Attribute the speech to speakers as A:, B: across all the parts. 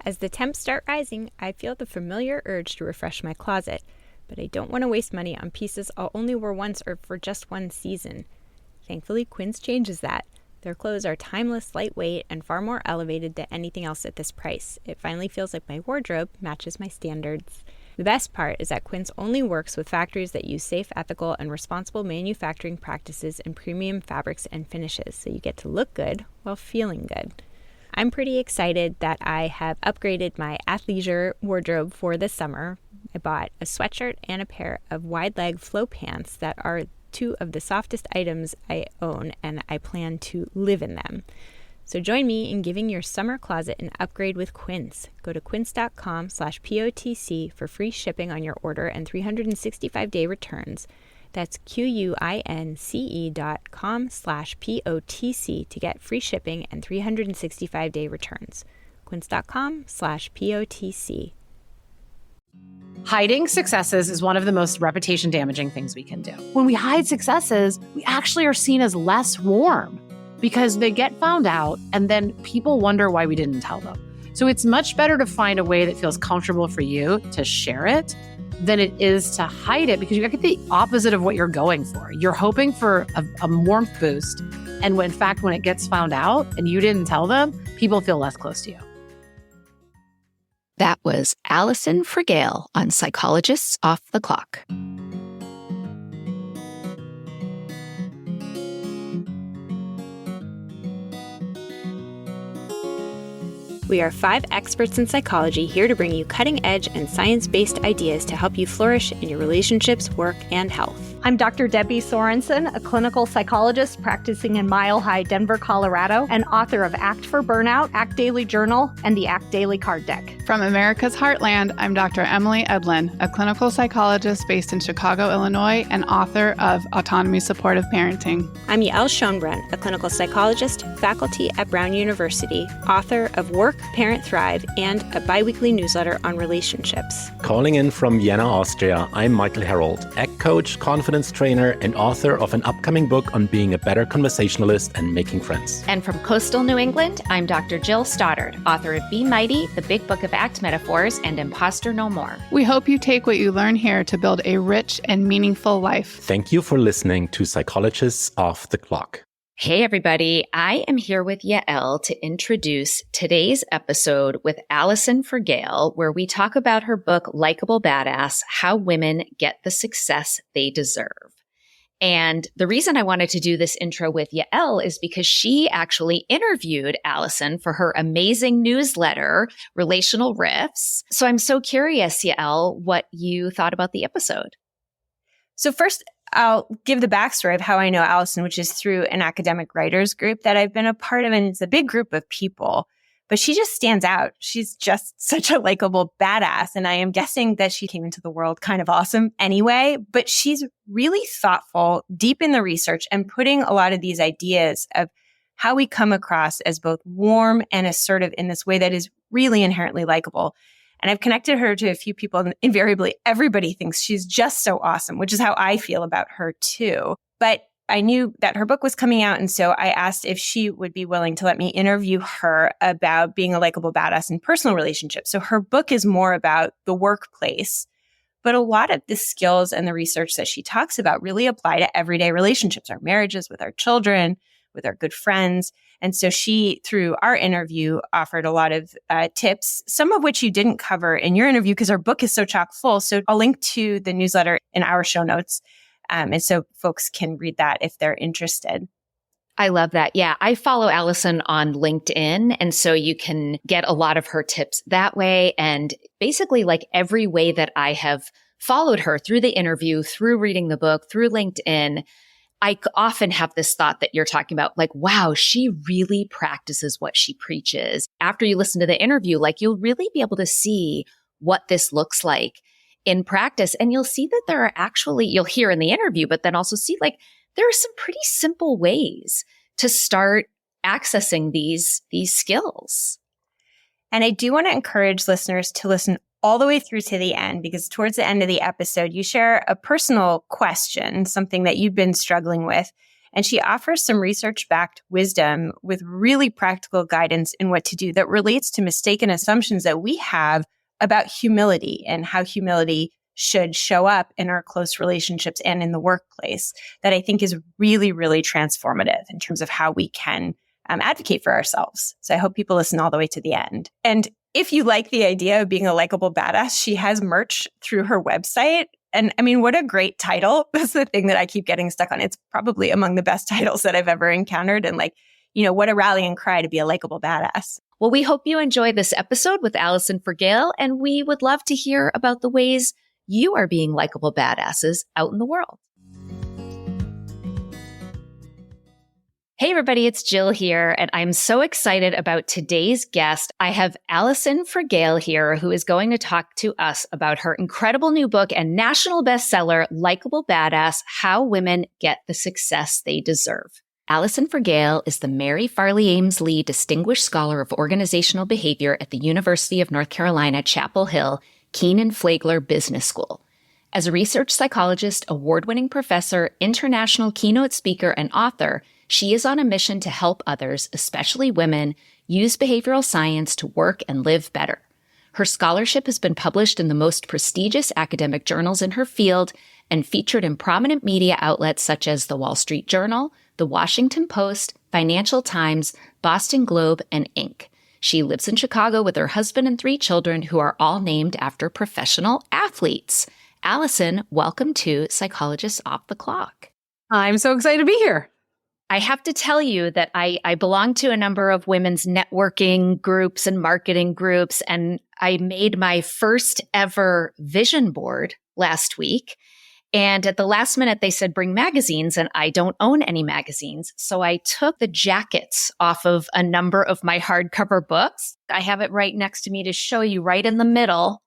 A: As the temps start rising, I feel the familiar urge to refresh my closet, but I don't want to waste money on pieces I'll only wear once or for just one season. Thankfully, Quince changes that. Their clothes are timeless, lightweight, and far more elevated than anything else at this price. It finally feels like my wardrobe matches my standards. The best part is that Quince only works with factories that use safe, ethical, and responsible manufacturing practices and premium fabrics and finishes, so you get to look good while feeling good. I'm pretty excited that I have upgraded my athleisure wardrobe for this summer. I bought a sweatshirt and a pair of wide-leg flow pants that are two of the softest items I own, and I plan to live in them. So join me in giving your summer closet an upgrade with Quince. Go to quince.com/POTC for free shipping on your order and 365-day returns. That's QUINCE.com/POTC to get free shipping and 365-day returns. Quince.com/POTC.
B: Hiding successes is one of the most reputation damaging things we can do. When we hide successes, we actually are seen as less warm because they get found out and then people wonder why we didn't tell them. So it's much better to find a way that feels comfortable for you to share it than it is to hide it, because you get the opposite of what you're going for. You're hoping for a warmth boost. And when, in fact, when it gets found out and you didn't tell them, people feel less close to you.
C: That was Alison Fragale on Psychologists Off the Clock.
A: We are 5 experts in psychology here to bring you cutting-edge and science-based ideas to help you flourish in your relationships, work, and health.
D: I'm Dr. Debbie Sorensen, a clinical psychologist practicing in Mile High, Denver, Colorado, and author of Act for Burnout, Act Daily Journal, and the Act Daily Card Deck.
E: From America's Heartland, I'm Dr. Emily Edlin, a clinical psychologist based in Chicago, Illinois, and author of Autonomy Supportive Parenting.
A: I'm Yael Schoenbrunn, a clinical psychologist, faculty at Brown University, author of Work, Parent Thrive, and a biweekly newsletter on relationships.
F: Calling in from Vienna, Austria, I'm Michael Herold, ACT coach, confidence trainer, and author of an upcoming book on being a better conversationalist and making friends.
G: And from coastal New England, I'm Dr. Jill Stoddard, author of Be Mighty, The Big Book of ACT Metaphors, and Imposter No More.
E: We hope you take what you learn here to build a rich and meaningful life.
F: Thank you for listening to Psychologists Off the Clock.
G: Hey, everybody. I am here with Yael to introduce today's episode with Alison Fragale, where we talk about her book, Likable Badass, How Women Get the Success They Deserve. And the reason I wanted to do this intro with Yael is because she actually interviewed Alison for her amazing newsletter, Relational Riffs. So I'm so curious, Yael, what you thought about the episode.
A: So first, I'll give the backstory of how I know Alison, which is through an academic writers group that I've been a part of. And it's a big group of people, but she just stands out. She's just such a likable badass. And I am guessing that she came into the world kind of awesome anyway, but she's really thoughtful, deep in the research, and putting a lot of these ideas of how we come across as both warm and assertive in this way that is really inherently likable. And I've connected her to a few people, and invariably everybody thinks she's just so awesome, which is how I feel about her too. But I knew that her book was coming out, and so I asked if she would be willing to let me interview her about being a likable badass in personal relationships. So her book is more about the workplace, but a lot of the skills and the research that she talks about really apply to everyday relationships, our marriages, with our children, with our good friends. And so she, through our interview, offered a lot of tips, some of which you didn't cover in your interview because our book is so chock full. So I'll link to the newsletter in our show notes. And so folks can read that if they're interested.
G: I love that. Yeah, I follow Alison on LinkedIn. And so you can get a lot of her tips that way. And basically, like every way that I have followed her through the interview, through reading the book, through LinkedIn, I often have this thought that you're talking about, like, wow, she really practices what she preaches. After you listen to the interview, like, you'll really be able to see what this looks like in practice. And you'll see that there are actually, you'll hear in the interview, but then also see, like, there are some pretty simple ways to start accessing these skills.
A: And I do want to encourage listeners to listen all the way through to the end, because towards the end of the episode, you share a personal question, something that you've been struggling with. And she offers some research-backed wisdom with really practical guidance in what to do that relates to mistaken assumptions that we have about humility and how humility should show up in our close relationships and in the workplace, that I think is really, really transformative in terms of how we can advocate for ourselves. So I hope people listen all the way to the end. And if you like the idea of being a likable badass, she has merch through her website. And I mean, what a great title. That's the thing that I keep getting stuck on. It's probably among the best titles that I've ever encountered. And what a rallying cry to be a likable badass.
G: Well, we hope you enjoy this episode with Alison Fragale, and we would love to hear about the ways you are being likable badasses out in the world. Hey everybody, it's Jill here, and I'm so excited about today's guest. I have Alison Fragale here, who is going to talk to us about her incredible new book and national bestseller, Likable Badass: How Women Get the Success They Deserve. Alison Fragale is the Mary Farley Ames Lee Distinguished Scholar of Organizational Behavior at the University of North Carolina, Chapel Hill, Keenan Flagler Business School. As a research psychologist, award-winning professor, international keynote speaker, and author, she is on a mission to help others, especially women, use behavioral science to work and live better. Her scholarship has been published in the most prestigious academic journals in her field and featured in prominent media outlets such as The Wall Street Journal, The Washington Post, Financial Times, Boston Globe, and Inc. She lives in Chicago with her husband and 3 children who are all named after professional athletes. Alison, welcome to Psychologists Off the Clock.
B: I'm so excited to be here.
G: I have to tell you that I belong to a number of women's networking groups and marketing groups, and I made my first ever vision board last week. And at the last minute, they said, bring magazines, and I don't own any magazines. So I took the jackets off of a number of my hardcover books. I have it right next to me to show you right in the middle.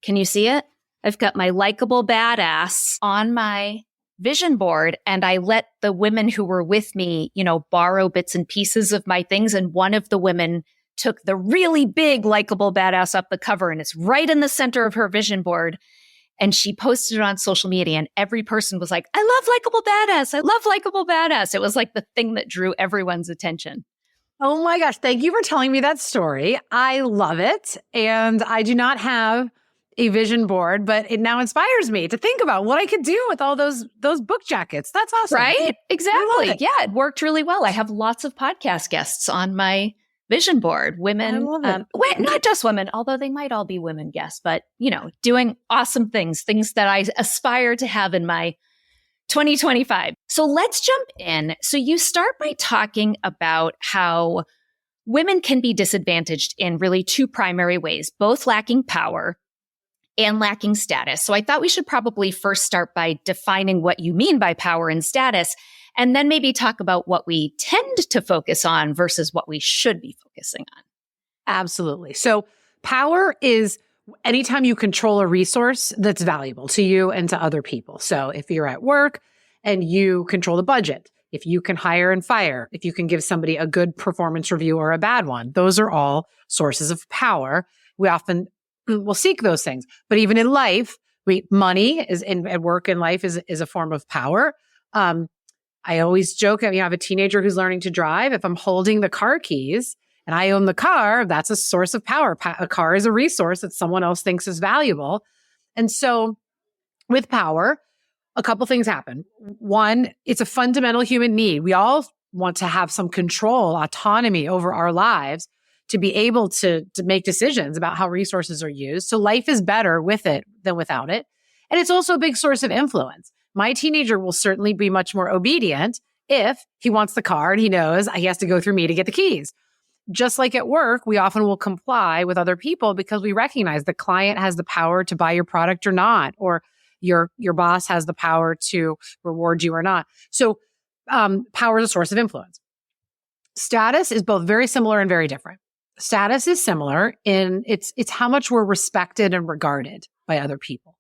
G: Can you see it? I've got my Likable Badass on my vision board, and I let the women who were with me, borrow bits and pieces of my things. And one of the women took the really big Likable Badass up the cover, and it's right in the center of her vision board. And she posted it on social media, and every person was like, I love Likable Badass. I love Likable Badass. It was like the thing that drew everyone's attention.
B: Oh my gosh. Thank you for telling me that story. I love it. And I do not have a vision board, but it now inspires me to think about what I could do with all those book jackets. That's awesome.
G: Right? Exactly. Yeah, it worked really well. I have lots of podcast guests on my vision board. Women, not just women, although they might all be women guests, but, doing awesome things that I aspire to have in my 2025. So let's jump in. So you start by talking about how women can be disadvantaged in really 2 primary ways, both lacking power and lacking status. So I thought we should probably first start by defining what you mean by power and status, and then maybe talk about what we tend to focus on versus what we should be focusing on.
B: Absolutely. So power is anytime you control a resource that's valuable to you and to other people. So if you're at work and you control the budget, if you can hire and fire, if you can give somebody a good performance review or a bad one, those are all sources of power. We often will seek those things. But even in life, money is at work in life is a form of power. I always joke, I have a teenager who's learning to drive. If I'm holding the car keys and I own the car, that's a source of power. A car is a resource that someone else thinks is valuable. And so with power, a couple things happen. One, it's a fundamental human need. We all want to have some control, autonomy over our lives, to be able to make decisions about how resources are used. So life is better with it than without it. And it's also a big source of influence. My teenager will certainly be much more obedient if he wants the car and he knows he has to go through me to get the keys. Just like at work, we often will comply with other people because we recognize the client has the power to buy your product or not, or your boss has the power to reward you or not. So power is a source of influence. Status is both very similar and very different. Status is similar in it's how much we're respected and regarded by other people.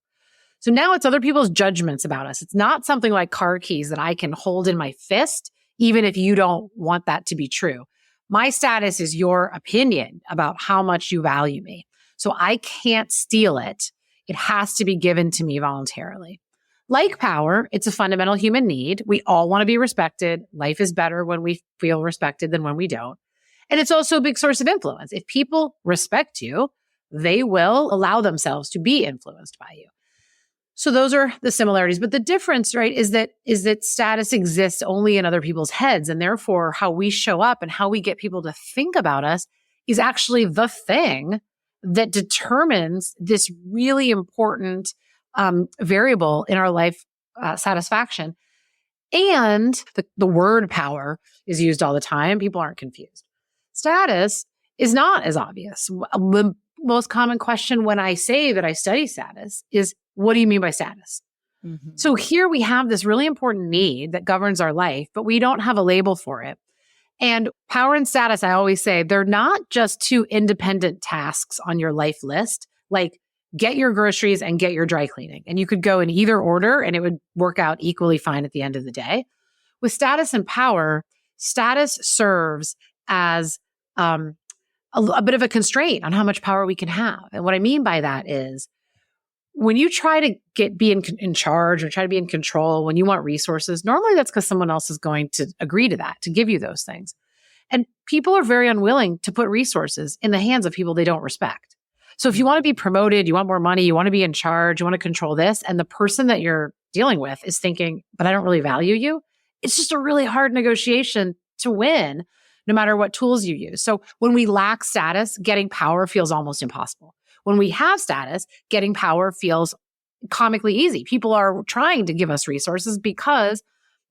B: So now it's other people's judgments about us. It's not something like car keys that I can hold in my fist, even if you don't want that to be true. My status is your opinion about how much you value me. So I can't steal it. It has to be given to me voluntarily. like power, it's a fundamental human need. We all want to be respected. Life is better when we feel respected than when we don't. And it's also a big source of influence. If people respect you, they will allow themselves to be influenced by you. So those are the similarities. But the difference, right, is that status exists only in other people's heads. And therefore, how we show up and how we get people to think about us is actually the thing that determines this really important variable in our life satisfaction. And the word power is used all the time. People aren't confused. Status is not as obvious. The most common question when I say that I study status is, what do you mean by status? Mm-hmm. So here we have this really important need that governs our life, but we don't have a label for it. And power and status, I always say, they're not just two independent tasks on your life list, like get your groceries and get your dry cleaning. And you could go in either order and it would work out equally fine at the end of the day. With status and power, status serves as a bit of a constraint on how much power we can have. And what I mean by that is when you try to be in charge or try to be in control, when you want resources, normally that's because someone else is going to agree to that, to give you those things. And people are very unwilling to put resources in the hands of people they don't respect. So if you want to be promoted, you want more money, you want to be in charge, you want to control this, and the person that you're dealing with is thinking, but I don't really value you, it's just a really hard negotiation to win, no matter what tools you use. So when we lack status, getting power feels almost impossible. When we have status, getting power feels comically easy. People are trying to give us resources because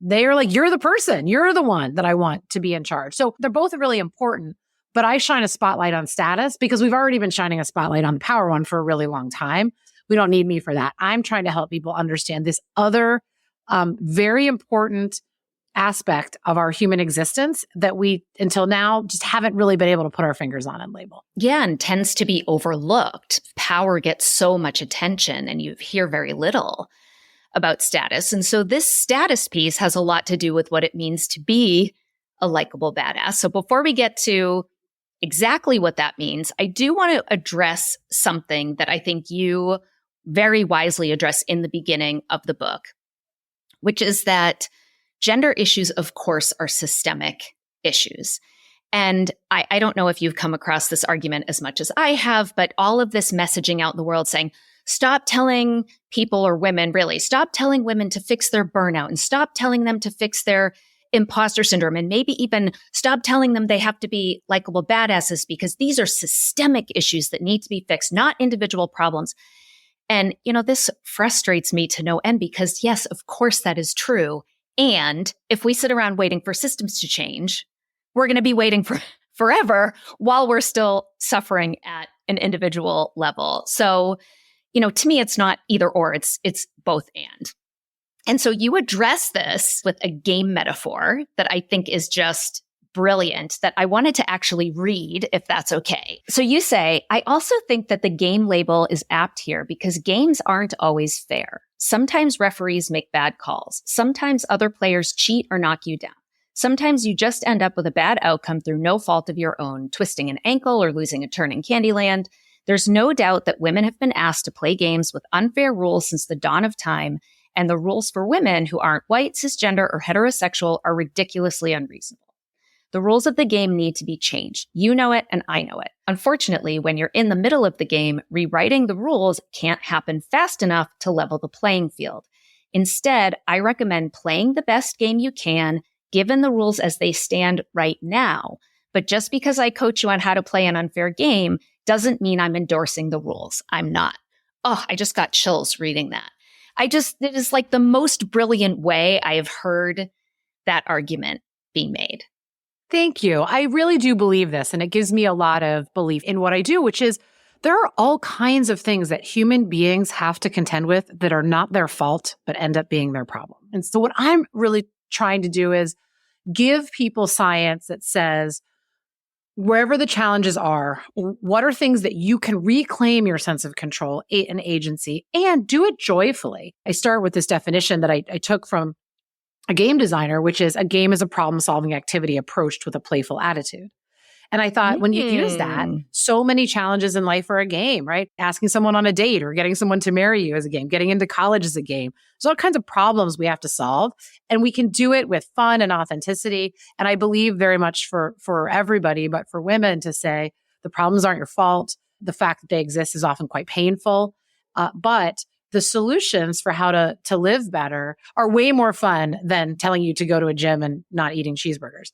B: they are like, you're the person, you're the one that I want to be in charge. So they're both really important, but I shine a spotlight on status because we've already been shining a spotlight on the power one for a really long time. We don't need me for that. I'm trying to help people understand this other very important aspect of our human existence that we, until now, just haven't really been able to put our fingers on and label.
G: Yeah, and tends to be overlooked. Power gets so much attention and you hear very little about status. And so this status piece has a lot to do with what it means to be a likable badass. So before we get to exactly what that means, I do want to address something that I think you very wisely address in the beginning of the book, which is that gender issues, of course, are systemic issues. And I don't know if you've come across this argument as much as I have, but all of this messaging out in the world saying, stop telling people or women, really, stop telling women to fix their burnout and stop telling them to fix their imposter syndrome and maybe even stop telling them they have to be likable badasses because these are systemic issues that need to be fixed, not individual problems. And, this frustrates me to no end because, yes, of course, that is true. And if we sit around waiting for systems to change, we're going to be waiting for forever while we're still suffering at an individual level. So, to me, it's not either or, it's both and. And so you address this with a game metaphor that I think is just brilliant that I wanted to actually read, if that's okay. So you say, I also think that the game label is apt here because games aren't always fair. Sometimes referees make bad calls. Sometimes other players cheat or knock you down. Sometimes you just end up with a bad outcome through no fault of your own, twisting an ankle or losing a turn in Candyland. There's no doubt that women have been asked to play games with unfair rules since the dawn of time, and the rules for women who aren't white, cisgender, or heterosexual are ridiculously unreasonable. The rules of the game need to be changed. You know it, and I know it. Unfortunately, when you're in the middle of the game, rewriting the rules can't happen fast enough to level the playing field. Instead, I recommend playing the best game you can, given the rules as they stand right now. But just because I coach you on how to play an unfair game doesn't mean I'm endorsing the rules. I'm not. Oh, I just got chills reading that. It is like the most brilliant way I have heard that argument be made.
B: Thank you. I really do believe this, and it gives me a lot of belief in what I do, which is there are all kinds of things that human beings have to contend with that are not their fault, but end up being their problem. And so what I'm really trying to do is give people science that says, wherever the challenges are, what are things that you can reclaim your sense of control and agency and do it joyfully? I start with this definition that I took from a game designer, which is a game is a problem-solving activity approached with a playful attitude. And I thought when you use that, so many challenges in life are a game, right? Asking someone on a date or getting someone to marry you is a game. Getting into college is a game. There's all kinds of problems we have to solve, and we can do it with fun and authenticity. And I believe very much for everybody, but for women to say the problems aren't your fault. The fact that they exist is often quite painful. But the solutions for how to live better are way more fun than telling you to go to a gym and not eating cheeseburgers.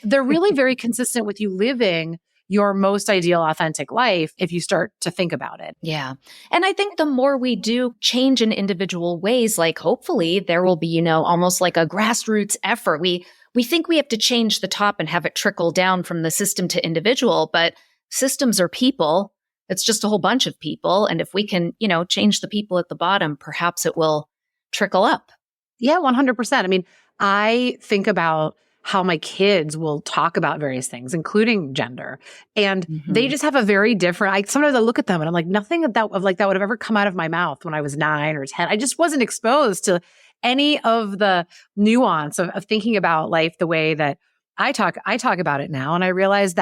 B: They're really very consistent with you living your most ideal, authentic life if you start to think about it.
G: Yeah. And I think the more we do change in individual ways, like hopefully there will be, almost like a grassroots effort. We think we have to change the top and have it trickle down from the system to individual, but systems are people. It's just a whole bunch of people. And if we can, change the people at the bottom, perhaps it will trickle up.
B: Yeah, 100%. I mean, I think about how my kids will talk about various things, including gender. And they just have a very different, sometimes I look at them and I'm like, nothing that would have ever come out of my mouth when I was 9 or 10. I just wasn't exposed to any of the nuance of thinking about life the way that I talk about it now. And I realize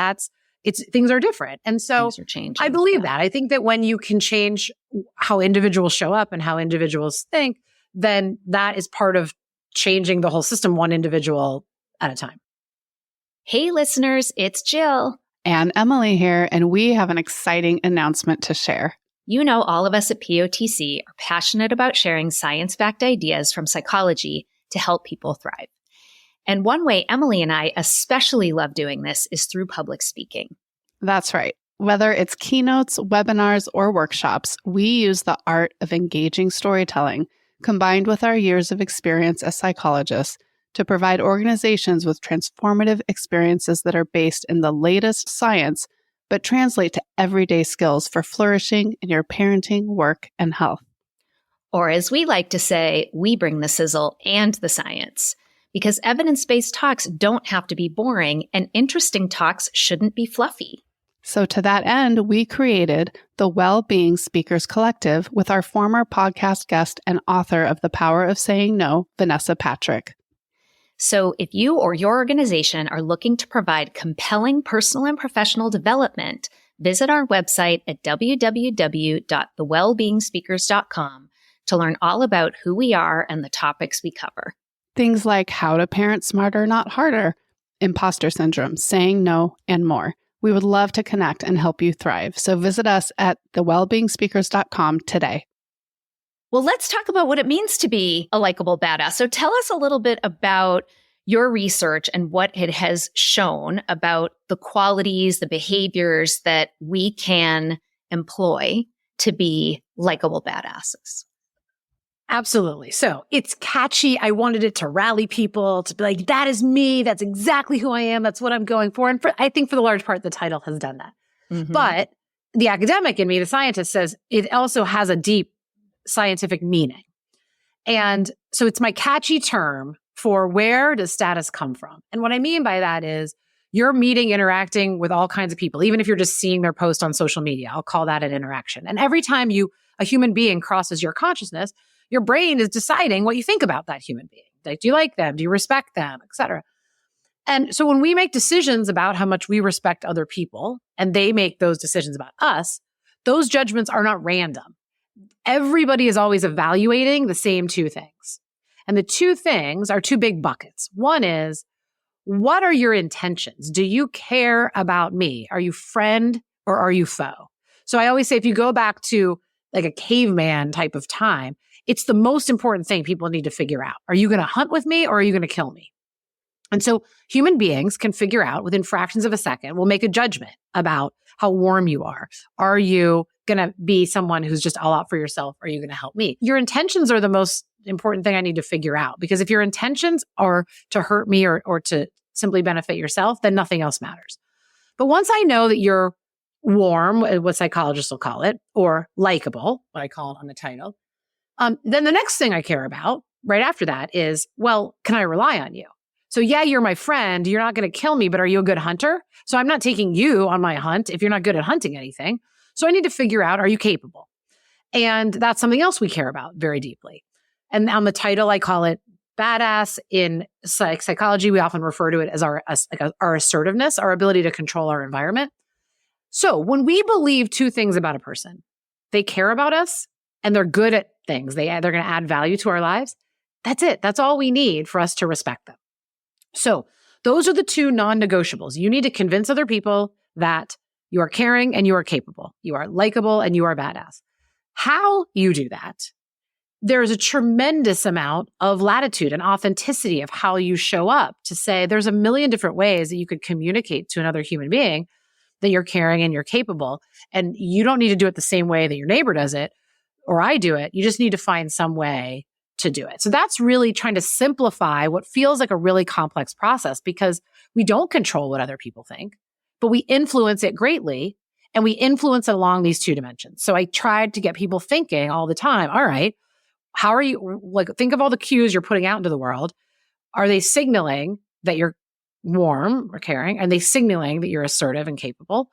B: things are different. And so
G: things are changing.
B: I believe that. I think that when you can change how individuals show up and how individuals think, then that is part of changing the whole system, one individual at a time.
G: Hey, listeners, it's Jill.
E: And Emily here, and we have an exciting announcement to share.
G: All of us at POTC are passionate about sharing science-backed ideas from psychology to help people thrive. And one way Emily and I especially love doing this is through public speaking.
E: That's right. Whether it's keynotes, webinars, or workshops, we use the art of engaging storytelling combined with our years of experience as psychologists to provide organizations with transformative experiences that are based in the latest science, but translate to everyday skills for flourishing in your parenting, work, and health.
G: Or as we like to say, we bring the sizzle and the science. Because evidence-based talks don't have to be boring, and interesting talks shouldn't be fluffy.
E: So to that end, we created the Well-Being Speakers Collective with our former podcast guest and author of The Power of Saying No, Vanessa Patrick.
G: So if you or your organization are looking to provide compelling personal and professional development, visit our website at www.thewellbeingspeakers.com to learn all about who we are and the topics we cover.
E: Things like how to parent smarter, not harder, imposter syndrome, saying no, and more. We would love to connect and help you thrive. So visit us at thewellbeingspeakers.com today.
G: Well, let's talk about what it means to be a likable badass. So tell us a little bit about your research and what it has shown about the qualities, the behaviors that we can employ to be likable badasses.
B: Absolutely. So it's catchy. I wanted it to rally people, to be like, that is me. That's exactly who I am. That's what I'm going for. And I think for the large part, the title has done that. But the academic in me, the scientist, says it also has a deep scientific meaning. And so it's my catchy term for where does status come from? And what I mean by that is you're interacting with all kinds of people, even if you're just seeing their post on social media. I'll call that an interaction. And every time a human being crosses your consciousness, your brain is deciding what you think about that human being. Like, do you like them? Do you respect them? Et cetera. And so when we make decisions about how much we respect other people and they make those decisions about us, those judgments are not random. Everybody is always evaluating the same two things. And the two things are two big buckets. One is, what are your intentions? Do you care about me? Are you friend or are you foe? So I always say, if you go back to like a caveman type of time, it's the most important thing people need to figure out. Are you going to hunt with me or are you going to kill me? And so human beings can figure out within fractions of a second, we'll make a judgment about how warm you are. Are you going to be someone who's just all out for yourself? Or are you going to help me? Your intentions are the most important thing I need to figure out, because if your intentions are to hurt me or to simply benefit yourself, then nothing else matters. But once I know that you're warm, what psychologists will call it, or likable, what I call it on the title, then the next thing I care about right after that is, well, can I rely on you? So yeah, you're my friend. You're not going to kill me, but are you a good hunter? So I'm not taking you on my hunt if you're not good at hunting anything. So I need to figure out, are you capable? And that's something else we care about very deeply. And on the title, I call it Badass in psychology, we often refer to it as our assertiveness, our ability to control our environment. So when we believe two things about a person, they care about us and they're good at things, they're going to add value to our lives. That's it. That's all we need for us to respect them. So those are the two non-negotiables. You need to convince other people that you are caring and you are capable. You are likable and you are badass. How you do that, there's a tremendous amount of latitude and authenticity of how you show up to say there's a million different ways that you could communicate to another human being that you're caring and you're capable. And you don't need to do it the same way that your neighbor does it or I do it. You just need to find some way to do it. So that's really trying to simplify what feels like a really complex process because we don't control what other people think, but we influence it greatly and we influence it along these two dimensions. So I tried to get people thinking all the time, all right, how are you, like, think of all the cues you're putting out into the world. Are they signaling that you're warm or caring? Are they signaling that you're assertive and capable?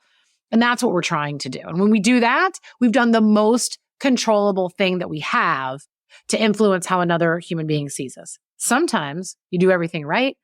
B: And that's what we're trying to do. And when we do that, we've done the most controllable thing that we have to influence how another human being sees us. Sometimes you do everything right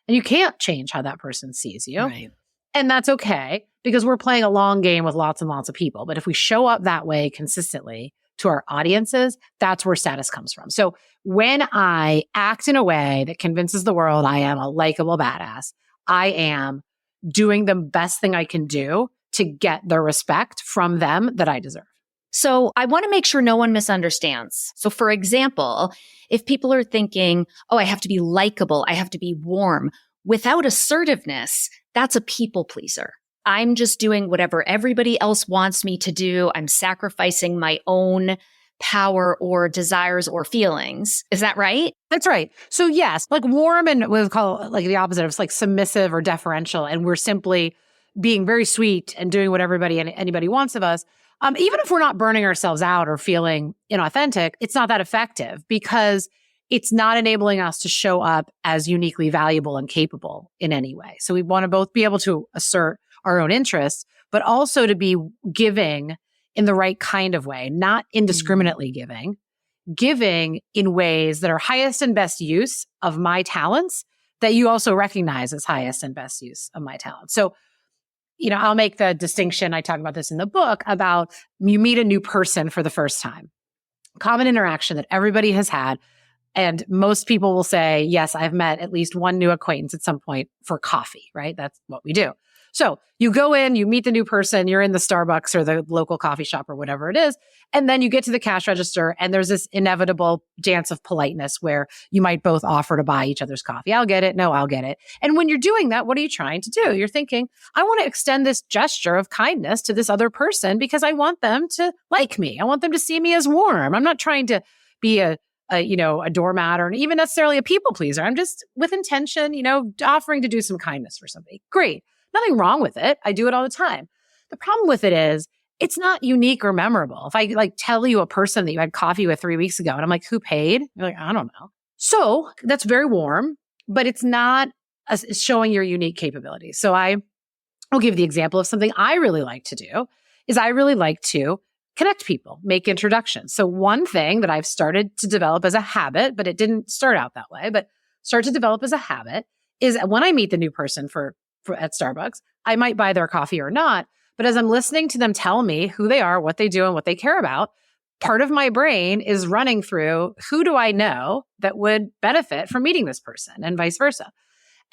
B: and you can't change how that person sees you.
C: Right.
B: And that's okay because we're playing a long game with lots and lots of people. But if we show up that way consistently to our audiences, that's where status comes from. So when I act in a way that convinces the world I am a likable badass, I am doing the best thing I can do to get the respect from them that I deserve.
G: So I want to make sure no one misunderstands. So for example, if people are thinking, oh, I have to be likable, I have to be warm, without assertiveness, that's a people pleaser. I'm just doing whatever everybody else wants me to do. I'm sacrificing my own power or desires or feelings. Is that right?
B: That's right. So yes, like warm and we'll call it like the opposite of like submissive or deferential. And we're simply being very sweet and doing what everybody and anybody wants of us. Even if we're not burning ourselves out or feeling inauthentic, it's not that effective because it's not enabling us to show up as uniquely valuable and capable in any way. So we want to both be able to assert our own interests, but also to be giving in the right kind of way, not indiscriminately giving in ways that are highest and best use of my talents that you also recognize as highest and best use of my talents. So, you know, I'll make the distinction. I talk about this in the book about you meet a new person for the first time, common interaction that everybody has had. And most people will say, yes, I've met at least one new acquaintance at some point for coffee, right? That's what we do. So you go in, you meet the new person, you're in the Starbucks or the local coffee shop or whatever it is. And then you get to the cash register and there's this inevitable dance of politeness where you might both offer to buy each other's coffee. I'll get it. No, I'll get it. And when you're doing that, what are you trying to do? You're thinking, I want to extend this gesture of kindness to this other person because I want them to like me. I want them to see me as warm. I'm not trying to be a doormat or even necessarily a people pleaser. I'm just with intention, offering to do some kindness for somebody. Great. Nothing wrong with it. I do it all the time. The problem with it is it's not unique or memorable. If I tell you a person that you had coffee with 3 weeks ago and I'm like, who paid? You're like, I don't know. So that's very warm, but it's not showing your unique capabilities. So I'll give the example of something I really like to do is I really like to connect people, make introductions. So one thing that I've started to develop as a habit, but it didn't start out that way, but start to develop as a habit is when I meet the new person at Starbucks, I might buy their coffee or not. But as I'm listening to them tell me who they are, what they do, and what they care about, part of my brain is running through who do I know that would benefit from meeting this person and vice versa.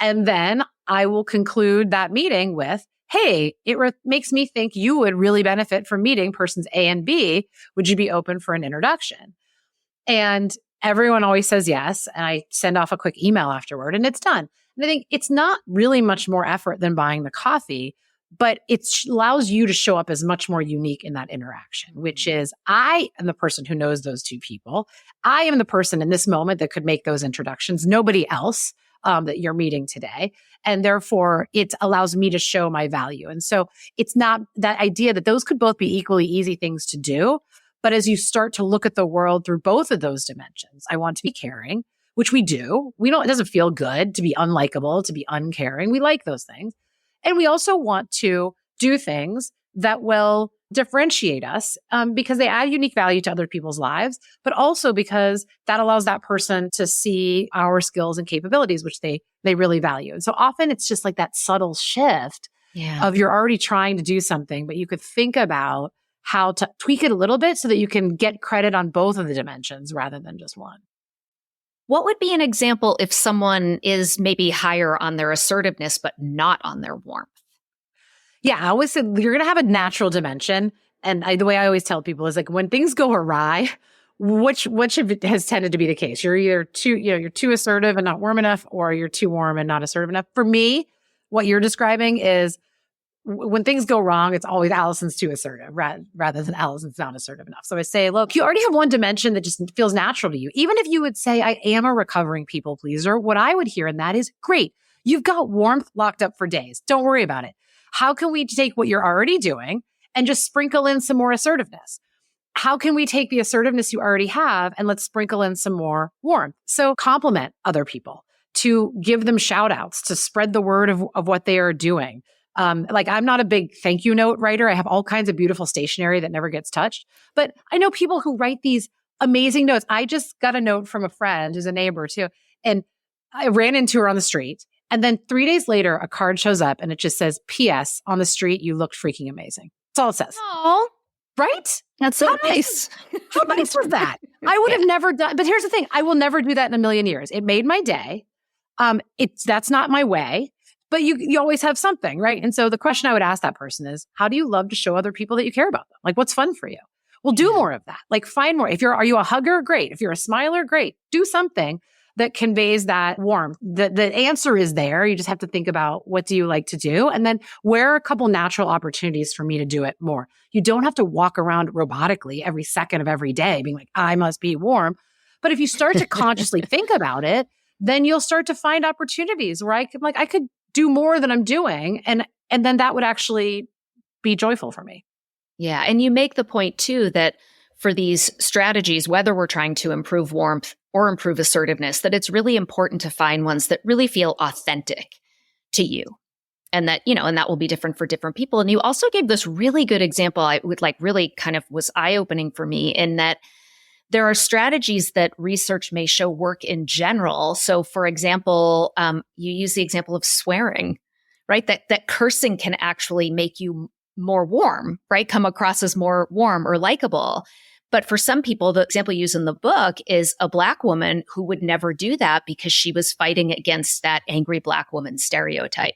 B: And then I will conclude that meeting with, hey, it makes me think you would really benefit from meeting persons A and B. Would you be open for an introduction? And everyone always says yes. And I send off a quick email afterward and it's done. And I think it's not really much more effort than buying the coffee, but it allows you to show up as much more unique in that interaction, which is I am the person who knows those two people. I am the person in this moment that could make those introductions. Nobody else that you're meeting today. And therefore, it allows me to show my value. And so it's not that idea that those could both be equally easy things to do. But as you start to look at the world through both of those dimensions, I want to be caring, which we do. It doesn't feel good to be unlikable, to be uncaring. We like those things. And we also want to do things that will differentiate us because they add unique value to other people's lives, but also because that allows that person to see our skills and capabilities, which they really value. And so often it's just like that subtle shift of you're already trying to do something, but you could think about how to tweak it a little bit so that you can get credit on both of the dimensions rather than just one.
G: What would be an example if someone is maybe higher on their assertiveness, but not on their warmth?
B: Yeah, I always said you're going to have a natural dimension. And the way I always tell people is like when things go awry, which has tended to be the case? You're either you're too assertive and not warm enough, or you're too warm and not assertive enough. For me, what you're describing is when things go wrong, it's always Alison's too assertive rather than Alison's not assertive enough. So I say, look, you already have one dimension that just feels natural to you. Even if you would say, I am a recovering people pleaser, what I would hear in that is, great, you've got warmth locked up for days. Don't worry about it. How can we take what you're already doing and just sprinkle in some more assertiveness? How can we take the assertiveness you already have and let's sprinkle in some more warmth? So compliment other people, to give them shout outs, to spread the word of what they are doing. Like I'm not a big thank you note writer. I have all kinds of beautiful stationery that never gets touched, but I know people who write these amazing notes. I just got a note from a friend who's a neighbor too. And I ran into her on the street. And then 3 days later, a card shows up and it just says, P.S. on the street, you looked freaking amazing. That's all it says.
G: Oh,
B: right?
C: That's so nice.
B: How nice was that? I would have never done, but here's the thing. I will never do that in a million years. It made my day. That's not my way. But you always have something, right? And so the question I would ask that person is, how do you love to show other people that you care about them? Like, what's fun for you? Well, do more of that. Like, find more. Are you a hugger? Great. If you're a smiler, great. Do something that conveys that warmth. The answer is there. You just have to think about, what do you like to do? And then where are a couple natural opportunities for me to do it more? You don't have to walk around robotically every second of every day being like, I must be warm. But if you start to consciously think about it, then you'll start to find opportunities where I could do more than I'm doing. And then that would actually be joyful for me.
G: Yeah. And you make the point too, that for these strategies, whether we're trying to improve warmth or improve assertiveness, that it's really important to find ones that really feel authentic to you. And that, and that will be different for different people. And you also gave this really good example, I would really kind of was eye-opening for me, in that there are strategies that research may show work in general. So for example, you use the example of swearing, right? That cursing can actually make you more warm, right? Come across as more warm or likable. But for some people, the example used in the book is a Black woman who would never do that because she was fighting against that angry Black woman stereotype.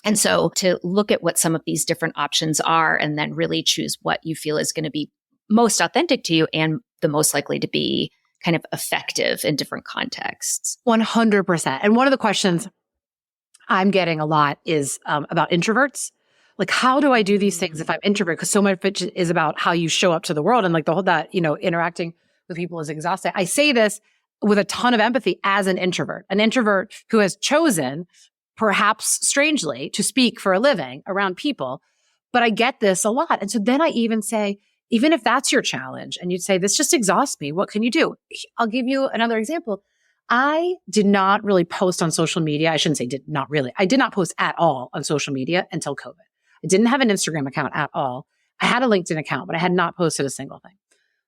G: And so to look at what some of these different options are and then really choose what you feel is going to be most authentic to you and the most likely to be kind of effective in different contexts.
B: 100%. And one of the questions I'm getting a lot is about introverts. Like, how do I do these things if I'm introvert? Because so much of it is about how you show up to the world, and like the whole that, interacting with people is exhausting. I say this with a ton of empathy as an introvert who has chosen, perhaps strangely, to speak for a living around people. But I get this a lot. And so then I even say, even if that's your challenge and you'd say, this just exhausts me, what can you do? I'll give you another example. I did not really post on social media. I shouldn't say did not really. I did not post at all on social media until COVID. I didn't have an Instagram account at all. I had a LinkedIn account, but I had not posted a single thing.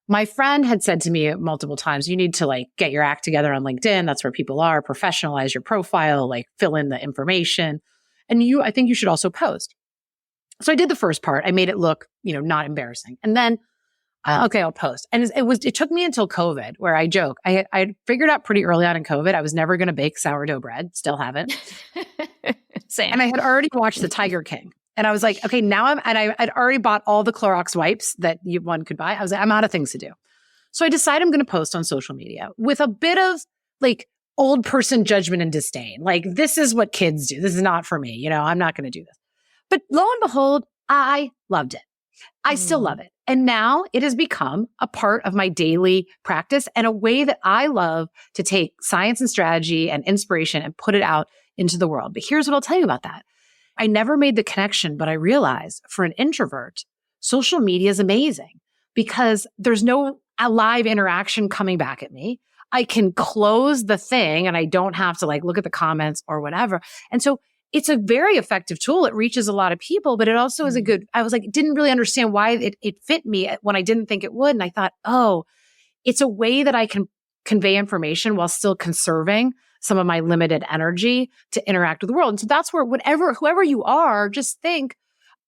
B: My friend had said to me multiple times, you need to get your act together on LinkedIn. That's where people are. Professionalize your profile, fill in the information. And I think you should also post. So I did the first part. I made it look, not embarrassing. And then, okay, I'll post. And it took me until COVID, where I joke. I figured out pretty early on in COVID, I was never going to bake sourdough bread. Still haven't.
G: Same.
B: And I had already watched The Tiger King. And I was like, okay, now I'd already bought all the Clorox wipes that one could buy. I was like, I'm out of things to do. So I decided I'm going to post on social media with a bit of old person judgment and disdain. This is what kids do. This is not for me. I'm not going to do this. But lo and behold, I loved it. I still love it. And now it has become a part of my daily practice and a way that I love to take science and strategy and inspiration and put it out into the world. But here's what I'll tell you about that. I never made the connection, but I realized for an introvert, social media is amazing because there's no live interaction coming back at me. I can close the thing and I don't have to look at the comments or whatever. And so it's a very effective tool. It reaches a lot of people, but it also is I was like, didn't really understand why it fit me when I didn't think it would. And I thought, oh, it's a way that I can convey information while still conserving some of my limited energy to interact with the world. And so that's where whoever you are, just think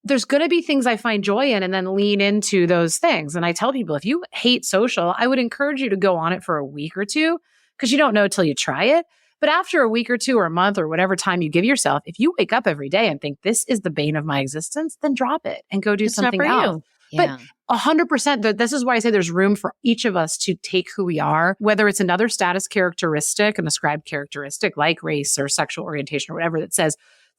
B: there's going to be things I find joy in and then lean into those things. And I tell people, if you hate social, I would encourage you to go on it for a week or two because you don't know till you try it. But after a week or two or a month or whatever time you give yourself, if you wake up every day and think this is the bane of my existence, then drop it and go do something else.
G: Yeah.
B: But 100%, this is why I say there's room for each of us to take who we are, whether it's another status characteristic, an ascribed characteristic like race or sexual orientation or whatever that says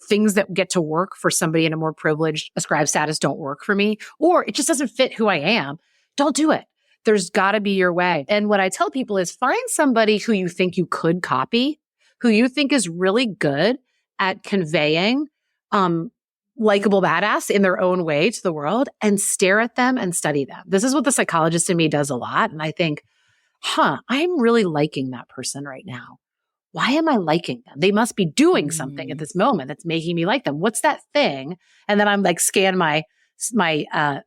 B: things that get to work for somebody in a more privileged ascribed status don't work for me, or it just doesn't fit who I am. Don't do it. There's got to be your way. And what I tell people is find somebody who you think you could copy, who you think is really good at conveying likable badass in their own way to the world, and stare at them and study them. This is what the psychologist in me does a lot. And I think, I'm really liking that person right now. Why am I liking them? They must be doing something at this moment that's making me like them. What's that thing? And then I'm like, scan my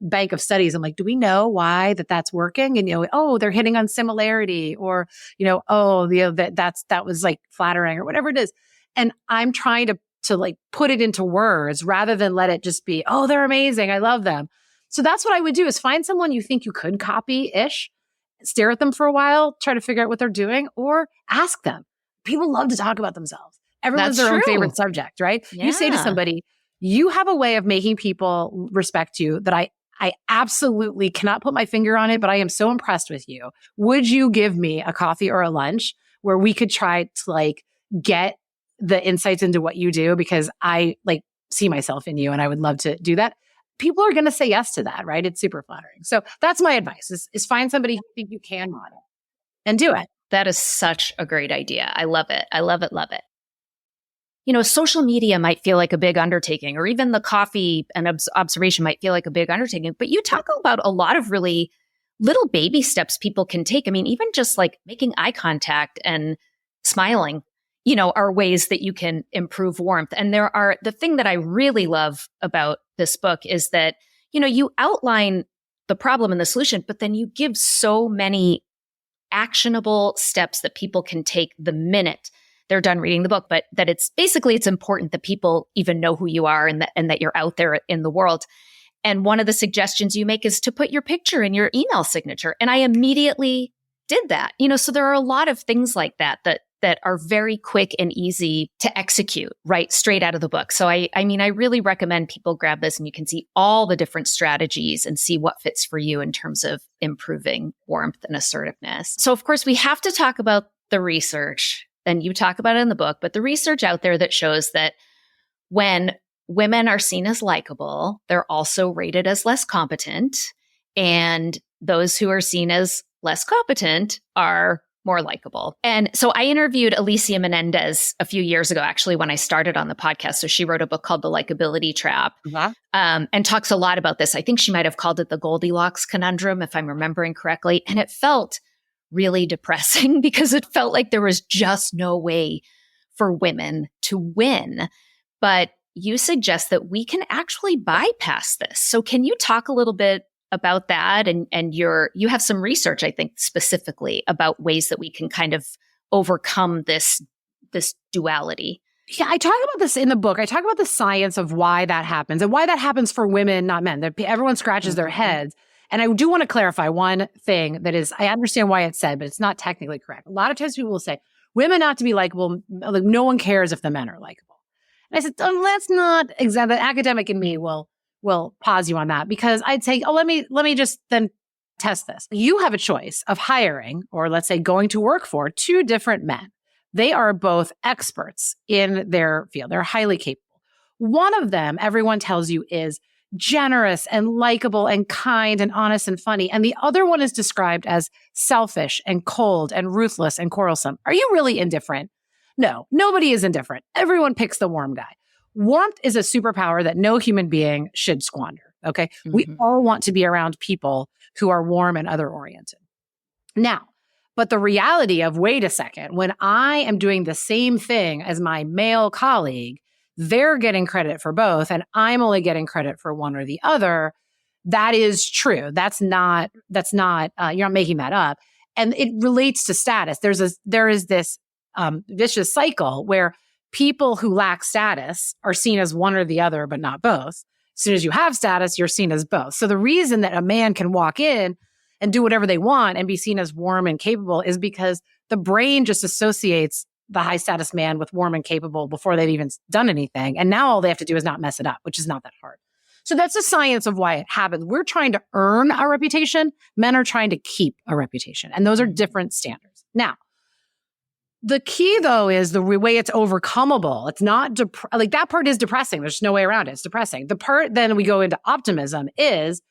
B: bank of studies. I'm like, do we know why that's working? And, they're hitting on similarity, or, that was like flattering or whatever it is. And I'm trying to like put it into words rather than let it just be, oh, they're amazing. I love them. So that's what I would do, is find someone you think you could copy-ish, stare at them for a while, try to figure out what they're doing, or ask them. People love to talk about themselves. Everyone's their own favorite subject, right? Yeah. You say to somebody, you have a way of making people respect you that I absolutely cannot put my finger on it, but I am so impressed with you. Would you give me a coffee or a lunch where we could try to like get the insights into what you do, because I like see myself in you and I would love to do that. People are going to say yes to that, right? It's super flattering. So that's my advice is find somebody who you think you can model and do it.
G: That is such a great idea. I love it. I love it. Love it. Social media might feel like a big undertaking, or even the coffee and observation might feel like a big undertaking, but you talk about a lot of really little baby steps people can take. I mean, even just like making eye contact and smiling, are ways that you can improve warmth. And the thing that I really love about this book is that, you outline the problem and the solution, but then you give so many actionable steps that people can take the minute they're done reading the book, but that it's important that people even know who you are and that you're out there in the world. And one of the suggestions you make is to put your picture in your email signature. And I immediately did that. So there are a lot of things like that are very quick and easy to execute right straight out of the book. So I really recommend people grab this, and you can see all the different strategies and see what fits for you in terms of improving warmth and assertiveness. So of course we have to talk about the research, and you talk about it in the book, but the research out there that shows that when women are seen as likable, they're also rated as less competent, and those who are seen as less competent are more likable. And so I interviewed Alicia Menendez a few years ago, actually, when I started on the podcast. So she wrote a book called The Likability Trap, and talks a lot about this. I think she might have called it the Goldilocks conundrum, if I'm remembering correctly. And it felt really depressing because it felt like there was just no way for women to win. But you suggest that we can actually bypass this. So can you talk a little bit about that? And you have some research, I think, specifically about ways that we can kind of overcome this duality.
B: Yeah, I talk about this in the book. I talk about the science of why that happens and why that happens for women, not men. That everyone scratches their heads. And I do want to clarify one thing that is, I understand why it's said, but it's not technically correct. A lot of times people will say, women not to be likable, like no one cares if the men are likable. And I said, let's not exactly, the academic in me will pause you on that, because I'd say, let me just then test this. You have a choice of hiring, or let's say going to work for, two different men. They are both experts in their field. They're highly capable. One of them, everyone tells you, is generous and likable and kind and honest and funny. And the other one is described as selfish and cold and ruthless and quarrelsome. Are you really indifferent? No, nobody is indifferent. Everyone picks the warm guy. Warmth is a superpower that no human being should squander. Okay. Mm-hmm. We all want to be around people who are warm and other oriented. Now, but the reality of, wait a second, when I am doing the same thing as my male colleague, they're getting credit for both and I'm only getting credit for one or the other, that is true. That's not, you're not making that up. And it relates to status. There is this vicious cycle where people who lack status are seen as one or the other, but not both. As soon as you have status, you're seen as both. So the reason that a man can walk in and do whatever they want and be seen as warm and capable is because the brain just associates the high status man with warm and capable before they've even done anything. And now all they have to do is not mess it up, which is not that hard. So that's the science of why it happens. We're trying to earn a reputation. Men are trying to keep a reputation. And those are different standards. Now, the key, though, is the way it's overcomeable. It's not like that part is depressing. There's no way around it. It's depressing. The part then we go into optimism is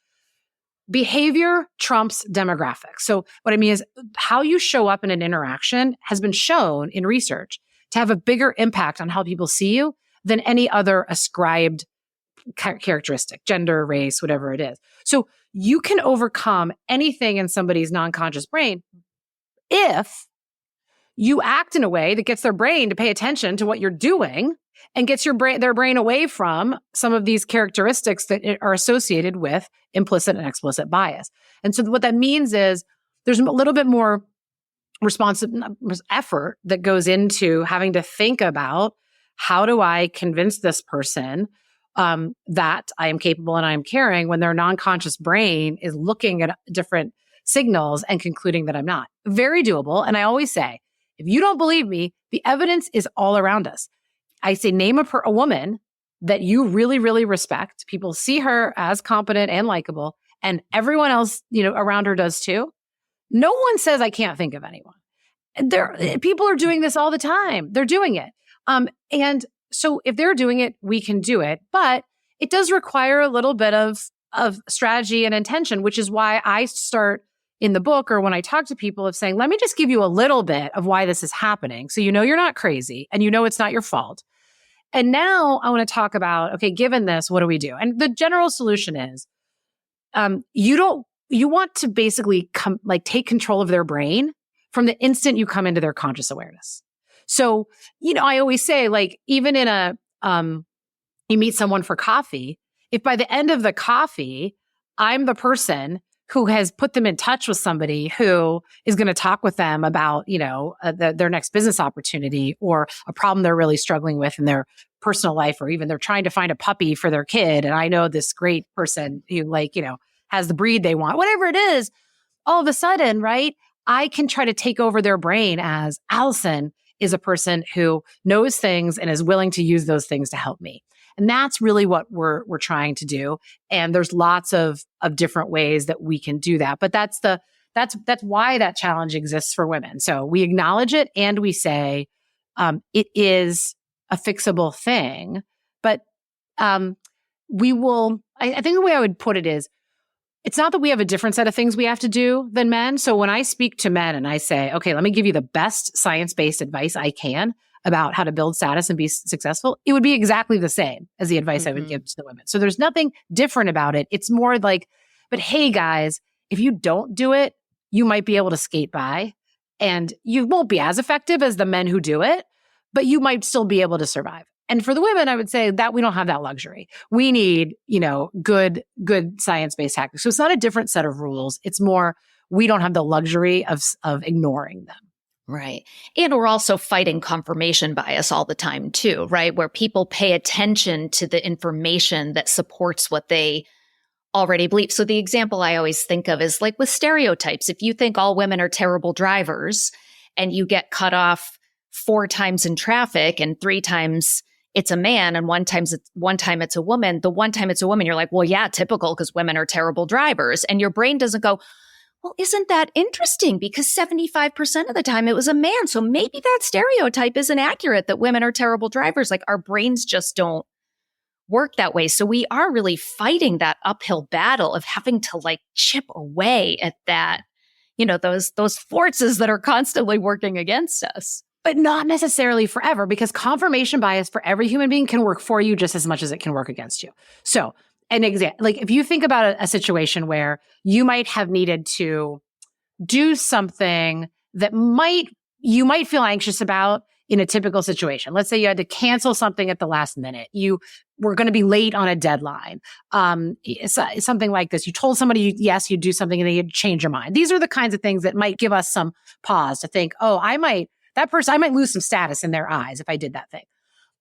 B: behavior trumps demographics. So what I mean is how you show up in an interaction has been shown in research to have a bigger impact on how people see you than any other ascribed characteristic, gender, race, whatever it is. So you can overcome anything in somebody's non-conscious brain if you act in a way that gets their brain to pay attention to what you're doing and gets their brain away from some of these characteristics that are associated with implicit and explicit bias. And so what that means is there's a little bit more responsive effort that goes into having to think about how do I convince this person that I am capable and I am caring when their non-conscious brain is looking at different signals and concluding that I'm not. Very doable. And I always say, if you don't believe me, the evidence is all around us. I say, name a woman that you really, really respect. People see her as competent and likable, and everyone else, around her does too. No one says I can't think of anyone. People are doing this all the time. They're doing it. And so if they're doing it, we can do it. But it does require a little bit of strategy and intention, which is why I start in the book or when I talk to people of saying, let me just give you a little bit of why this is happening. So you're not crazy and it's not your fault. And now I want to talk about, okay, given this, what do we do? And the general solution is you want to basically take control of their brain from the instant you come into their conscious awareness. So, I always say, even in you meet someone for coffee, if by the end of the coffee, I'm the person who has put them in touch with somebody who is going to talk with them about, their next business opportunity or a problem they're really struggling with in their personal life, or even they're trying to find a puppy for their kid. And I know this great person who has the breed they want, whatever it is, all of a sudden, right? I can try to take over their brain as Alison is a person who knows things and is willing to use those things to help me. And that's really what we're trying to do. And there's lots of different ways that we can do that. But that's why that challenge exists for women. So we acknowledge it and we say it is a fixable thing. But we will, I think the way I would put it is, it's not that we have a different set of things we have to do than men. So when I speak to men and I say, okay, let me give you the best science-based advice I can about how to build status and be successful, it would be exactly the same as the advice I would give to the women. So there's nothing different about it. It's more like, but hey guys, if you don't do it, you might be able to skate by and you won't be as effective as the men who do it, but you might still be able to survive. And for the women, I would say that we don't have that luxury. We need, good science-based tactics. So it's not a different set of rules. It's more, we don't have the luxury of ignoring them.
G: Right. And we're also fighting confirmation bias all the time too, right? Where people pay attention to the information that supports what they already believe. So the example I always think of is like with stereotypes. If you think all women are terrible drivers and you get cut off 4 times in traffic and 3 times it's a man and one time it's a woman, the one time it's a woman, you're like, well, yeah, typical because women are terrible drivers. And your brain doesn't go, well, isn't that interesting? Because 75% of the time it was a man. So maybe that stereotype isn't accurate that women are terrible drivers. Like our brains just don't work that way. So we are really fighting that uphill battle of having to chip away at that, those forces that are constantly working against us.
B: But not necessarily forever, because confirmation bias for every human being can work for you just as much as it can work against you. So an example, if you think about a situation where you might have needed to do something that you might feel anxious about in a typical situation. Let's say you had to cancel something at the last minute. You were going to be late on a deadline. Something like this. You told somebody, yes, you'd do something and then you'd change your mind. These are the kinds of things that might give us some pause to think, oh, I might lose some status in their eyes if I did that thing.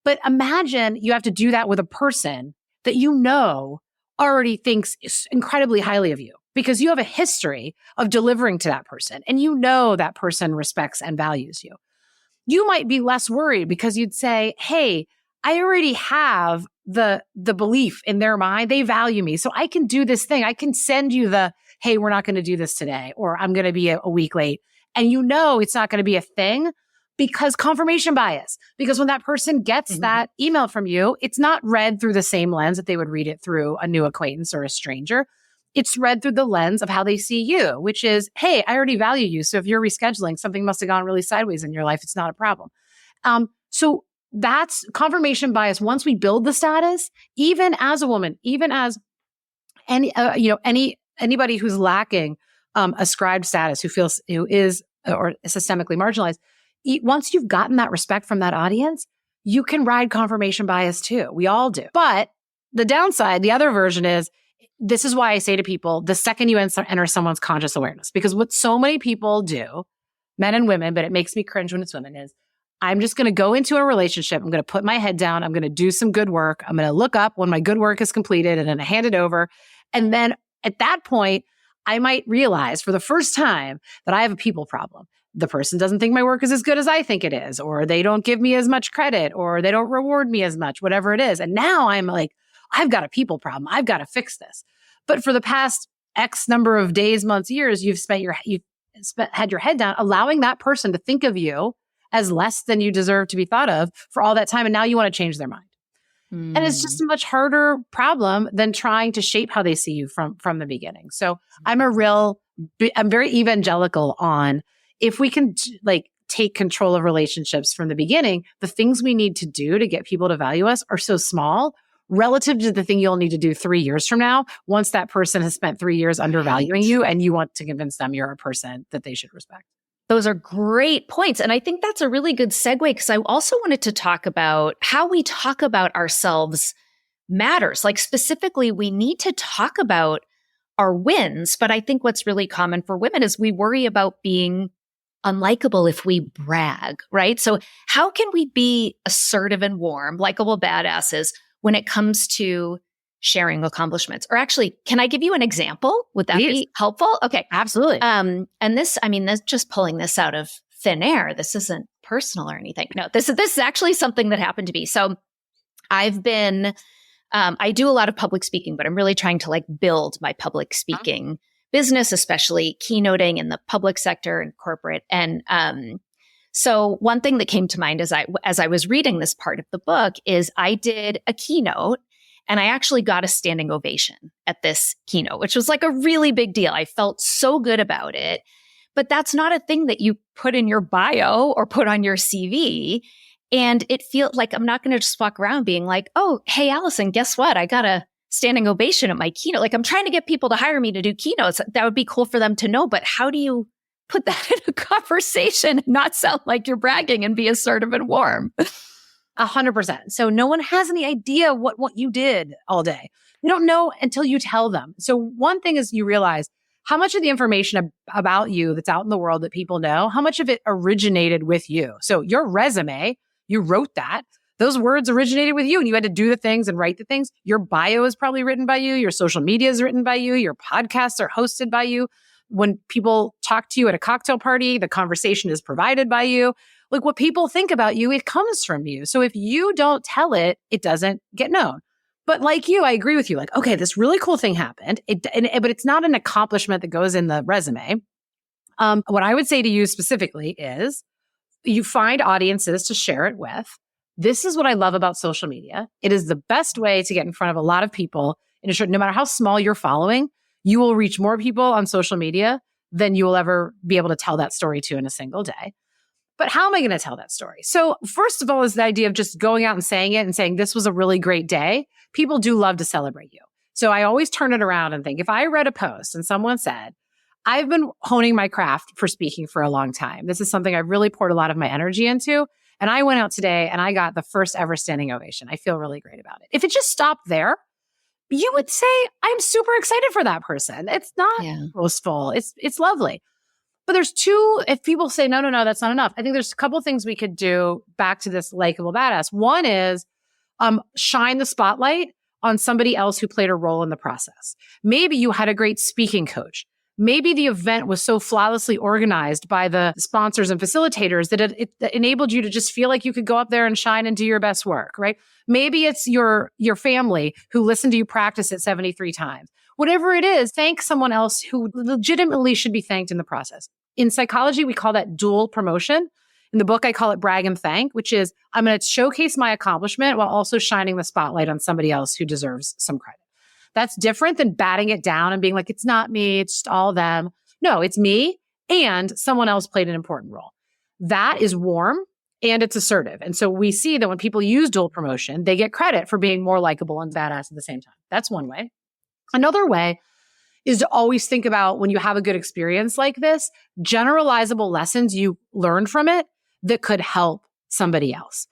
B: But imagine you have to do that with a person that you know already thinks incredibly highly of you because you have a history of delivering to that person and you know that person respects and values you. You might be less worried because you'd say, hey, I already have the belief in their mind. They value me. So I can do this thing. I can send you hey, we're not going to do this today, or I'm going to be a week late. And you know it's not going to be a thing because confirmation bias. Because when that person gets that email from you, it's not read through the same lens that they would read it through a new acquaintance or a stranger. It's read through the lens of how they see you, which is, hey, I already value you. So if you're rescheduling, something must have gone really sideways in your life. It's not a problem. So that's confirmation bias. Once we build the status, even as a woman, even as anybody who's lacking ascribed status, who is or systemically marginalized, once you've gotten that respect from that audience, you can ride confirmation bias too. We all do. But the downside, the other version is, this is why I say to people, the second you enter someone's conscious awareness, because what so many people do, men and women, but it makes me cringe when it's women, is I'm just going to go into a relationship. I'm going to put my head down. I'm going to do some good work. I'm going to look up when my good work is completed and then hand it over. And then at that point, I might realize for the first time that I have a people problem. The person doesn't think my work is as good as I think it is, or they don't give me as much credit, or they don't reward me as much, whatever it is. And now I'm like, I've got a people problem. I've got to fix this. But for the past X number of days, months, years, you've had your head down, allowing that person to think of you as less than you deserve to be thought of for all that time. And now you want to change their mind. And it's just a much harder problem than trying to shape how they see you from the beginning. So I'm very evangelical on, if we can take control of relationships from the beginning, the things we need to do to get people to value us are so small relative to the thing you'll need to do 3 years from now, once that person has spent 3 years undervaluing you and you want to convince them you're a person that they should respect.
G: Those are great points. And I think that's a really good segue, because I also wanted to talk about how we talk about ourselves matters. Like specifically, we need to talk about our wins. But I think what's really common for women is we worry about being unlikable if we brag, right? So how can we be assertive and warm, likable badasses when it comes to sharing accomplishments? Or actually, can I give you an example? Would that be helpful? Okay.
B: Absolutely.
G: And this just pulling this out of thin air. This isn't personal or anything. No, this is actually something that happened to me. So I've been, I do a lot of public speaking, but I'm really trying to build my public speaking business, especially keynoting in the public sector and corporate. And so one thing that came to mind as I was reading this part of the book is I did a keynote and I actually got a standing ovation at this keynote, which was a really big deal. I felt so good about it. But that's not a thing that you put in your bio or put on your CV. And it feels like I'm not going to just walk around being like, oh, hey, Alison, guess what? I got a standing ovation at my keynote. I'm trying to get people to hire me to do keynotes. That would be cool for them to know. But how do you put that in a conversation and not sound like you're bragging and be assertive and warm?
B: 100%. So no one has any idea what you did all day. They don't know until you tell them. So one thing is, you realize how much of the information about you that's out in the world that people know, how much of it originated with you. So your resume, you wrote that. Those words originated with you and you had to do the things and write the things. Your bio is probably written by you. Your social media is written by you. Your podcasts are hosted by you. When people talk to you at a cocktail party, the conversation is provided by you. What people think about you, it comes from you. So if you don't tell it, it doesn't get known. But like you, I agree with you. Okay, this really cool thing happened, but it's not an accomplishment that goes in the resume. What I would say to you specifically is you find audiences to share it with. This is what I love about social media. It is the best way to get in front of a lot of people. No matter how small you're following, you will reach more people on social media than you will ever be able to tell that story to in a single day. But how am I going to tell that story? So first of all is the idea of just going out and saying it and saying, this was a really great day. People do love to celebrate you. So I always turn it around and think, if I read a post and someone said, I've been honing my craft for speaking for a long time. This is something I've really poured a lot of my energy into. And I went out today and I got the first ever standing ovation. I feel really great about it. If it just stopped there, you would say, I'm super excited for that person. It's not boastful. It's lovely. But there's two, if people say, no, that's not enough. I think there's a couple of things we could do back to this likable badass. One is shine the spotlight on somebody else who played a role in the process. Maybe you had a great speaking coach. Maybe the event was so flawlessly organized by the sponsors and facilitators that it enabled you to just feel like you could go up there and shine and do your best work, right? Maybe it's your family who listened to you practice it 73 times. Whatever it is, thank someone else who legitimately should be thanked in the process. In psychology, we call that dual promotion. In the book, I call it brag and thank, which is I'm going to showcase my accomplishment while also shining the spotlight on somebody else who deserves some credit. That's different than batting it down and being like, it's not me, it's just all them. No, it's me and someone else played an important role. That is warm and it's assertive. And so we see that when people use dual promotion, they get credit for being more likable and badass at the same time. That's one way. Another way is to always think about when you have a good experience like this, generalizable lessons you learned from it that could help somebody else.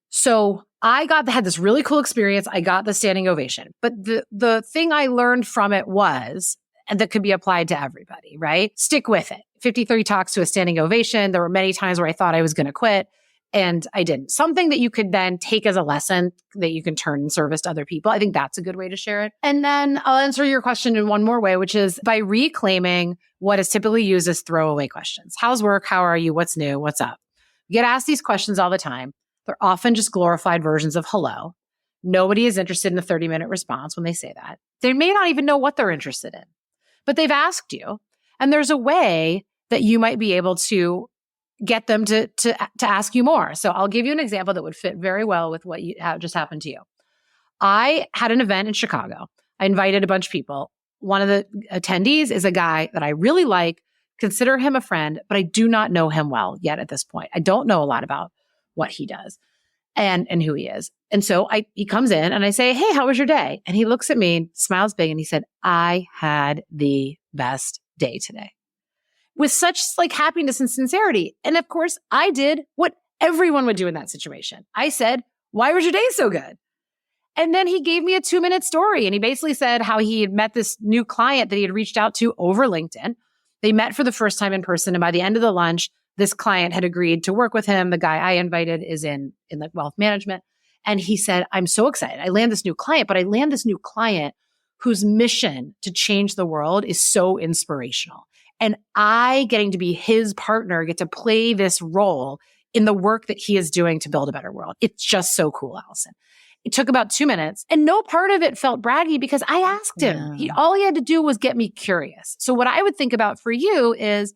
B: So I had this really cool experience. I got the standing ovation, but the thing I learned from it was, and that could be applied to everybody, right? Stick with it. 53 talks to a standing ovation. There were many times where I thought I was going to quit and I didn't. Something that you could then take as a lesson that you can turn in service to other people. I think that's a good way to share it. And then I'll answer your question in one more way, which is by reclaiming what is typically used as throwaway questions. How's work? How are you? What's new? What's up? You get asked these questions all the time. They're often just glorified versions of hello. Nobody is interested in a 30-minute response when they say that. They may not even know what they're interested in, but they've asked you. And there's a way that you might be able to get them to ask you more. So I'll give you an example that would fit very well with what just happened to you. I had an event in Chicago. I invited a bunch of people. One of the attendees is a guy that I really like, consider him a friend, but I do not know him well yet at this point. I don't know a lot about what he does and who he is. And so he comes in and I say, hey, how was your day? And he looks at me and smiles big and he said, I had the best day today. With such like happiness and sincerity. And of course, I did what everyone would do in that situation. I said, why was your day so good? And then he gave me a 2-minute story. And he basically said how he had met this new client that he had reached out to over LinkedIn. They met for the first time in person. And by the end of the lunch, this client had agreed to work with him. The guy I invited is in like wealth management. And he said, I'm so excited. I land this new client, but I land this new client whose mission to change the world is so inspirational. And I, getting to be his partner, get to play this role in the work that he is doing to build a better world. It's just so cool, Alison. It took about 2 minutes and no part of it felt braggy because I asked him. All he had to do was get me curious. So what I would think about for you is,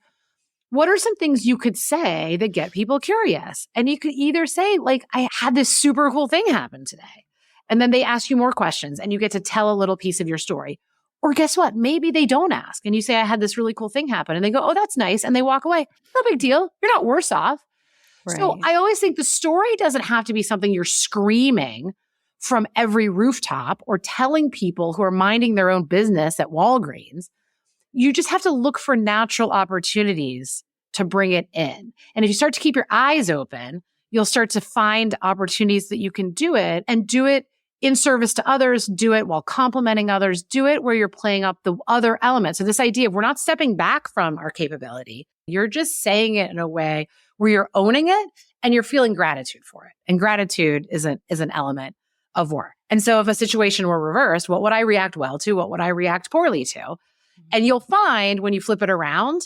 B: what are some things you could say that get people curious? And you could either say, like, I had this super cool thing happen today. And then they ask you more questions and you get to tell a little piece of your story. Or guess what? Maybe they don't ask and you say, I had this really cool thing happen. And they go, oh, that's nice. And they walk away. No big deal. You're not worse off. Right. So I always think the story doesn't have to be something you're screaming from every rooftop or telling people who are minding their own business at Walgreens. You just have to look for natural opportunities to bring it in. And if you start to keep your eyes open, you'll start to find opportunities that you can do it and do it in service to others, do it while complimenting others, do it where you're playing up the other elements. So this idea of we're not stepping back from our capability, you're just saying it in a way where you're owning it and you're feeling gratitude for it. And gratitude is an element of work. And so if a situation were reversed, what would I react well to? What would I react poorly to? And you'll find when you flip it around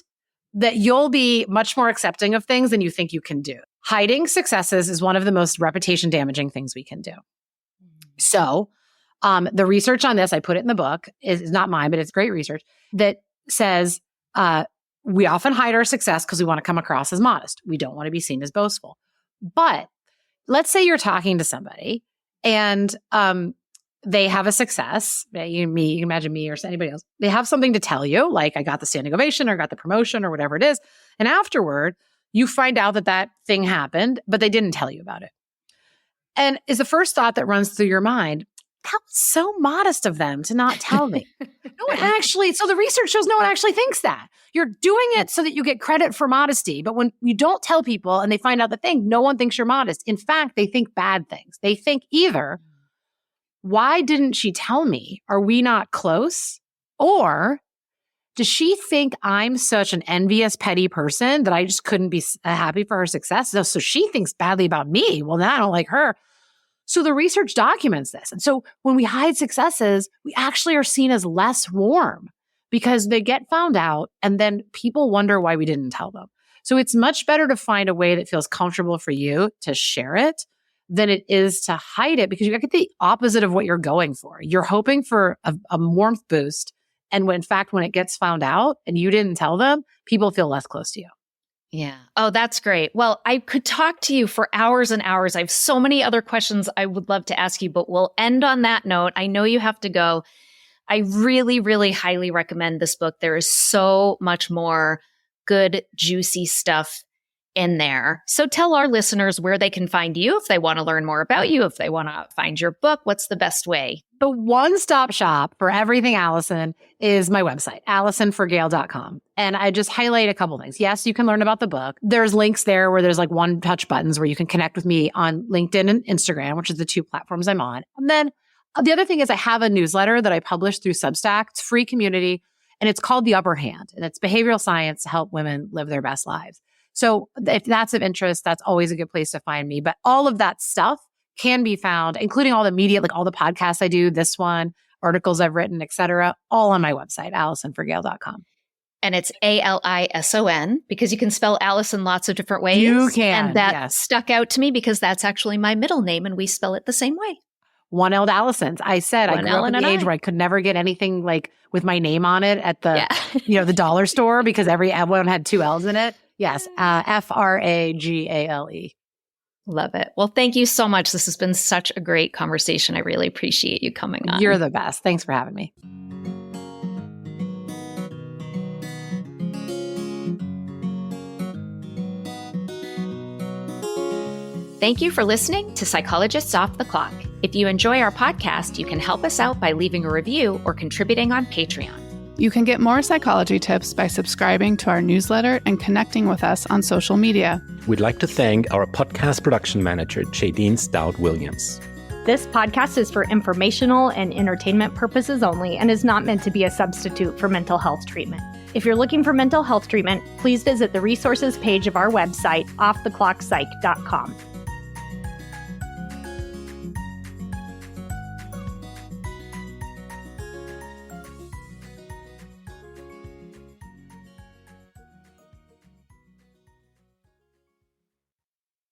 B: that you'll be much more accepting of things than you think you can do. Hiding successes is one of the most reputation damaging things we can do. So the research on this, I put it in the book, is not mine, but it's great research that says we often hide our success because we want to come across as modest. We don't want to be seen as boastful. But let's say you're talking to somebody and they have a success, you can imagine me or anybody else. They have something to tell you, like I got the standing ovation or got the promotion or whatever it is. And afterward, you find out that thing happened, but they didn't tell you about it. And is the first thought that runs through your mind, that was so modest of them to not tell me. No one actually, so the research shows no one actually thinks that. You're doing it so that you get credit for modesty. But when you don't tell people and they find out the thing, no one thinks you're modest. In fact, they think bad things. They think either, why didn't she tell me? Are we not close? Or does she think I'm such an envious, petty person that I just couldn't be happy for her success? So she thinks badly about me. Well, now I don't like her. So the research documents this. And so when we hide successes, we actually are seen as less warm because they get found out and then people wonder why we didn't tell them. So it's much better to find a way that feels comfortable for you to share it than it is to hide it, because you get the opposite of what you're going for. You're hoping for a warmth boost. And when, in fact, when it gets found out and you didn't tell them, people feel less close to you.
G: Yeah. Oh, that's great. Well, I could talk to you for hours and hours. I have so many other questions I would love to ask you, but we'll end on that note. I know you have to go. I really, really highly recommend this book. There is so much more good, juicy stuff in there. So tell our listeners where they can find you if they want to learn more about you, if they want to find your book. What's the best way?
B: The one-stop shop for everything Alison is my website, alisonforgale.com. And I just highlight a couple things. Yes, you can learn about the book. There's links there where there's like one-touch buttons where you can connect with me on LinkedIn and Instagram, which is the two platforms I'm on. And then the other thing is I have a newsletter that I publish through Substack. It's free community, and it's called The Upper Hand. And it's behavioral science to help women live their best lives. So if that's of interest, that's always a good place to find me. But all of that stuff can be found, including all the media, like all the podcasts I do, this one, articles I've written, et cetera, all on my website, alisonforgale.com.
G: And it's Alison, because you can spell Alison lots of different ways.
B: You can.
G: And that stuck out to me because that's actually my middle name and we spell it the same way.
B: One-L'd Alison's. I said I grew up at the age where I could never get anything like with my name on it at the, the dollar store because everyone had two L's in it. Yes. Fragale.
G: Love it. Well, thank you so much. This has been such a great conversation. I really appreciate you coming on.
B: You're the best. Thanks for having me.
G: Thank you for listening to Psychologists Off the Clock. If you enjoy our podcast, you can help us out by leaving a review or contributing on Patreon.
E: You can get more psychology tips by subscribing to our newsletter and connecting with us on social media.
F: We'd like to thank our podcast production manager, Jadine Stout-Williams.
D: This podcast is for informational and entertainment purposes only and is not meant to be a substitute for mental health treatment. If you're looking for mental health treatment, please visit the resources page of our website, offtheclockpsych.com.